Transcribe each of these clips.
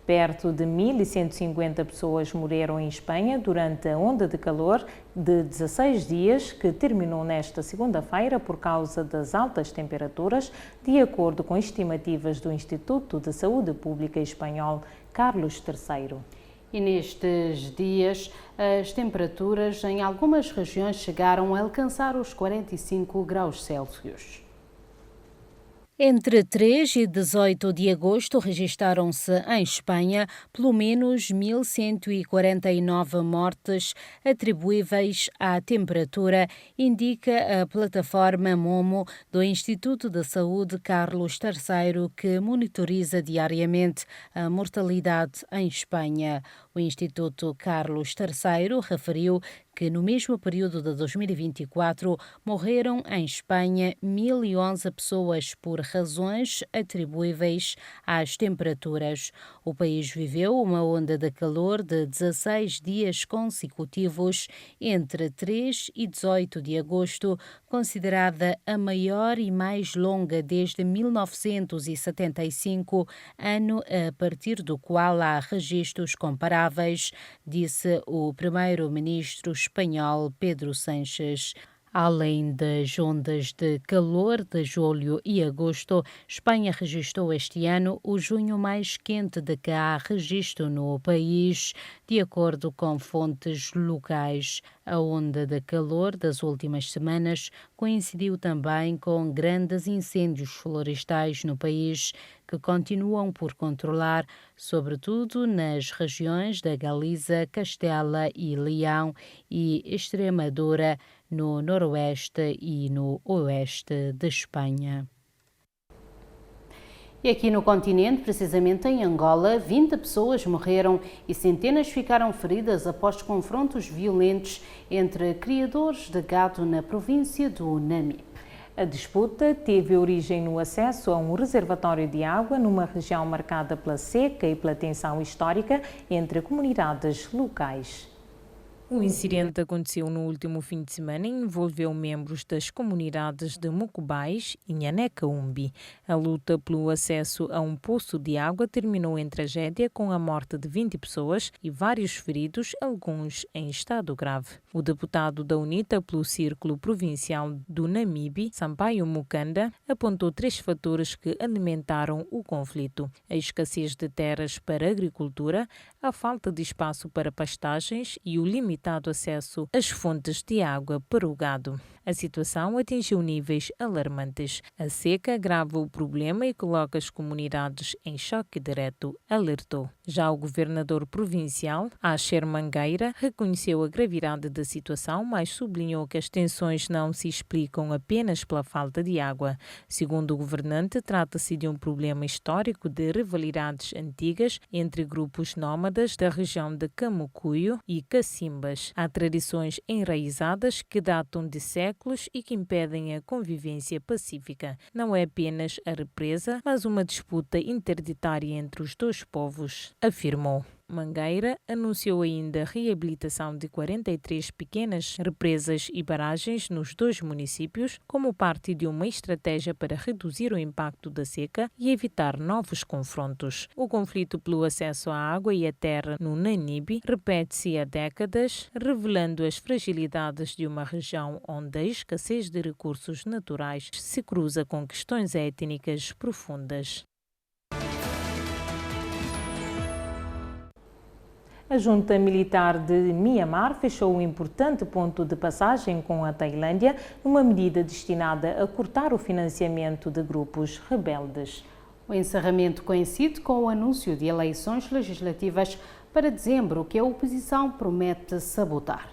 Perto de 1.150 pessoas morreram em Espanha durante a onda de calor de 16 dias, que terminou nesta segunda-feira por causa das altas temperaturas, de acordo com estimativas do Instituto de Saúde Pública espanhol Carlos III. E nestes dias, as temperaturas em algumas regiões chegaram a alcançar os 45 graus Celsius. Entre 3 e 18 de agosto registaram-se em Espanha pelo menos 1.149 mortes atribuíveis à temperatura, indica a plataforma Momo do Instituto de Saúde Carlos III, que monitoriza diariamente a mortalidade em Espanha. O Instituto Carlos III referiu que no mesmo período de 2024 morreram em Espanha 1.011 pessoas por razões atribuíveis às temperaturas. O país viveu uma onda de calor de 16 dias consecutivos entre 3 e 18 de agosto, considerada a maior e mais longa desde 1975, ano a partir do qual há registros comparáveis, disse o primeiro-ministro espanhol Pedro Sánchez. Além das ondas de calor de julho e agosto, Espanha registrou este ano o junho mais quente de que há registro no país, de acordo com fontes locais. A onda de calor das últimas semanas coincidiu também com grandes incêndios florestais no país, que continuam por controlar, sobretudo nas regiões da Galiza, Castela e Leão e Extremadura, no noroeste e no oeste de Espanha. E aqui no continente, precisamente em Angola, 20 pessoas morreram e centenas ficaram feridas após confrontos violentos entre criadores de gado na província do Namibe. A disputa teve origem no acesso a um reservatório de água numa região marcada pela seca e pela tensão histórica entre comunidades locais. O incidente aconteceu no último fim de semana e envolveu membros das comunidades de Mucubais e Nhanecaumbi. A luta pelo acesso a um poço de água terminou em tragédia, com a morte de 20 pessoas e vários feridos, alguns em estado grave. O deputado da UNITA pelo Círculo Provincial do Namibe, Sampaio Mukanda, apontou 3 fatores que alimentaram o conflito: a escassez de terras para agricultura, a falta de espaço para pastagens e o limitado acesso às fontes de água para o gado. A situação atingiu níveis alarmantes. A seca agrava o problema e coloca as comunidades em choque direto, alertou. Já o governador provincial, Asher Mangueira, reconheceu a gravidade da situação, mas sublinhou que as tensões não se explicam apenas pela falta de água. Segundo o governante, trata-se de um problema histórico de rivalidades antigas entre grupos nómadas da região de Camucuio e Cacimbas. Há tradições enraizadas que datam de séculos e que impedem a convivência pacífica. Não é apenas a represa, mas uma disputa interditária entre os dois povos, afirmou. Mangueira anunciou ainda a reabilitação de 43 pequenas represas e barragens nos 2 municípios, como parte de uma estratégia para reduzir o impacto da seca e evitar novos confrontos. O conflito pelo acesso à água e à terra no Namibe repete-se há décadas, revelando as fragilidades de uma região onde a escassez de recursos naturais se cruza com questões étnicas profundas. A junta militar de Mianmar fechou um importante ponto de passagem com a Tailândia, numa medida destinada a cortar o financiamento de grupos rebeldes. O encerramento coincide com o anúncio de eleições legislativas para dezembro, que a oposição promete sabotar.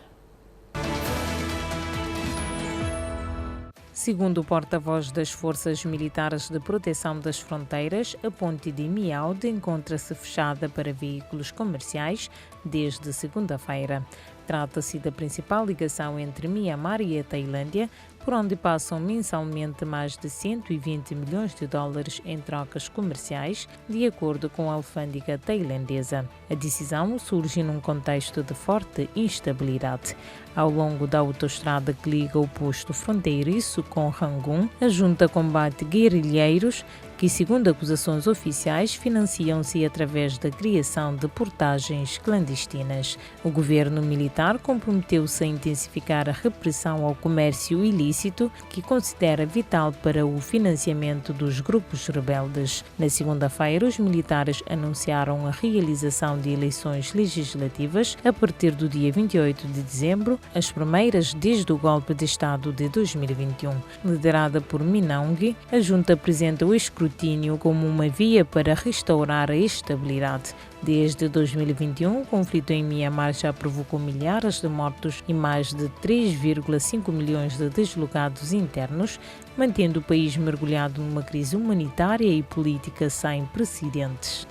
Segundo o porta-voz das Forças Militares de Proteção das Fronteiras, a ponte de Miaude encontra-se fechada para veículos comerciais desde segunda-feira. Trata-se da principal ligação entre Mianmar e a Tailândia, por onde passam mensalmente mais de 120 milhões de dólares em trocas comerciais, de acordo com a alfândega tailandesa. A decisão surge num contexto de forte instabilidade. Ao longo da autoestrada que liga o posto fronteiriço com Rangoon, a junta combate guerrilheiros que, segundo acusações oficiais, financiam-se através da criação de portagens clandestinas. O governo militar comprometeu-se a intensificar a repressão ao comércio ilícito, que considera vital para o financiamento dos grupos rebeldes. Na segunda-feira, os militares anunciaram a realização de eleições legislativas a partir do dia 28 de dezembro, as primeiras desde o golpe de Estado de 2021. Liderada por Min Aung, a junta apresenta o escrutínio como uma via para restaurar a estabilidade. Desde 2021, o conflito em Myanmar já provocou milhares de mortos e mais de 3,5 milhões de deslocados internos, mantendo o país mergulhado numa crise humanitária e política sem precedentes.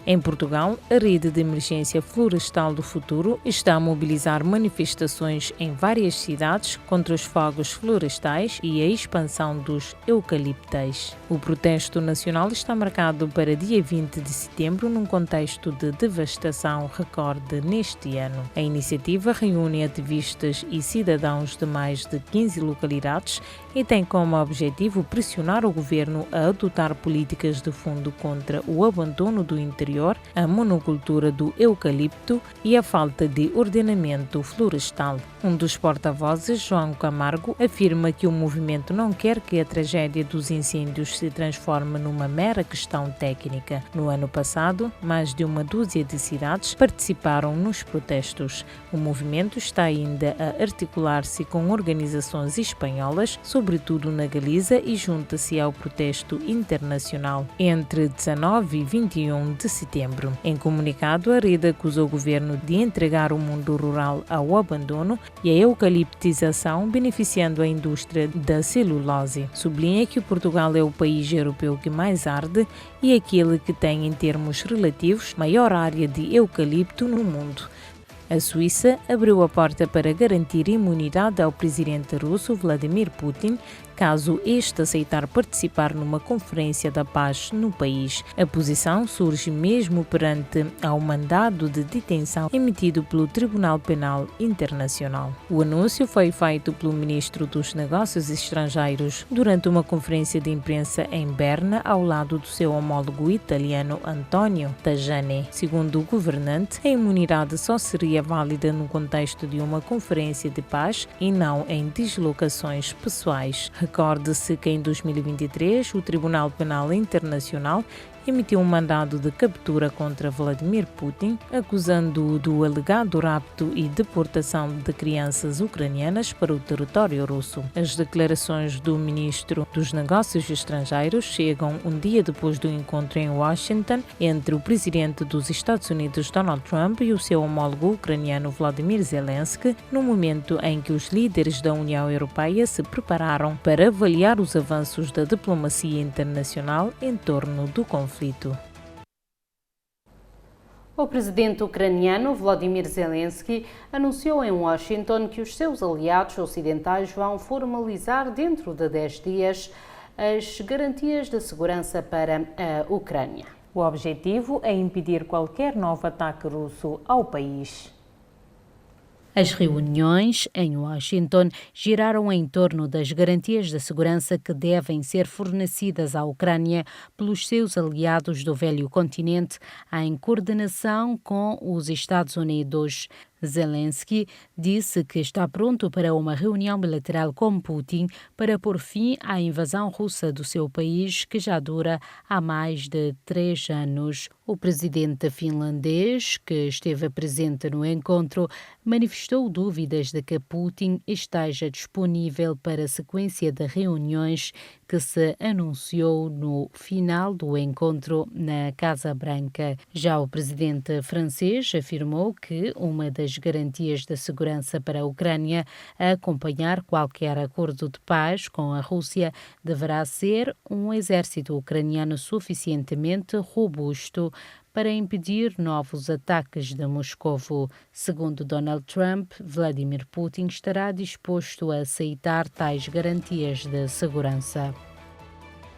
Em Portugal, a Rede de Emergência Florestal do Futuro está a mobilizar manifestações em várias cidades contra os fogos florestais e a expansão dos eucaliptais. O protesto nacional está marcado para dia 20 de setembro, num contexto de devastação recorde neste ano. A iniciativa reúne ativistas e cidadãos de mais de 15 localidades e tem como objetivo pressionar o governo a adotar políticas de fundo contra o abandono do interior, a monocultura do eucalipto e a falta de ordenamento florestal. Um dos porta-vozes, João Camargo, afirma que o movimento não quer que a tragédia dos incêndios se transforme numa mera questão técnica. No ano passado, mais de uma dúzia de cidades participaram nos protestos. O movimento está ainda a articular-se com organizações espanholas, sobretudo na Galiza, e junta-se ao protesto internacional entre 19 e 21 de setembro. Em comunicado, a rede acusou o governo de entregar o mundo rural ao abandono e a eucaliptização, beneficiando a indústria da celulose. Sublinha que Portugal é o país europeu que mais arde e aquele que tem, em termos relativos, maior área de eucalipto no mundo. A Suíça abriu a porta para garantir imunidade ao presidente russo Vladimir Putin, caso este aceitar participar numa conferência da paz no país. A posição surge mesmo perante ao mandado de detenção emitido pelo Tribunal Penal Internacional. O anúncio foi feito pelo ministro dos Negócios Estrangeiros durante uma conferência de imprensa em Berna, ao lado do seu homólogo italiano Antonio Tajani. Segundo o governante, a imunidade só seria válida no contexto de uma conferência de paz e não em deslocações pessoais. Recorde-se que em 2023 o Tribunal Penal Internacional emitiu um mandado de captura contra Vladimir Putin, acusando-o do alegado rapto e deportação de crianças ucranianas para o território russo. As declarações do ministro dos Negócios Estrangeiros chegam um dia depois do encontro em Washington entre o presidente dos Estados Unidos, Donald Trump, e o seu homólogo ucraniano Volodymyr Zelensky, no momento em que os líderes da União Europeia se prepararam para avaliar os avanços da diplomacia internacional em torno do conflito. O presidente ucraniano Volodymyr Zelensky anunciou em Washington que os seus aliados ocidentais vão formalizar dentro de 10 dias as garantias de segurança para a Ucrânia. O objetivo é impedir qualquer novo ataque russo ao país. As reuniões em Washington giraram em torno das garantias de segurança que devem ser fornecidas à Ucrânia pelos seus aliados do velho continente, em coordenação com os Estados Unidos. Zelensky disse que está pronto para uma reunião bilateral com Putin para pôr fim à invasão russa do seu país, que já dura há mais de 3 anos. O presidente finlandês, que esteve presente no encontro, manifestou dúvidas de que Putin esteja disponível para a sequência de reuniões que se anunciou no final do encontro na Casa Branca. Já o presidente francês afirmou que uma das garantias de segurança para a Ucrânia a acompanhar qualquer acordo de paz com a Rússia deverá ser um exército ucraniano suficientemente robusto para impedir novos ataques de Moscovo. Segundo Donald Trump, Vladimir Putin estará disposto a aceitar tais garantias de segurança.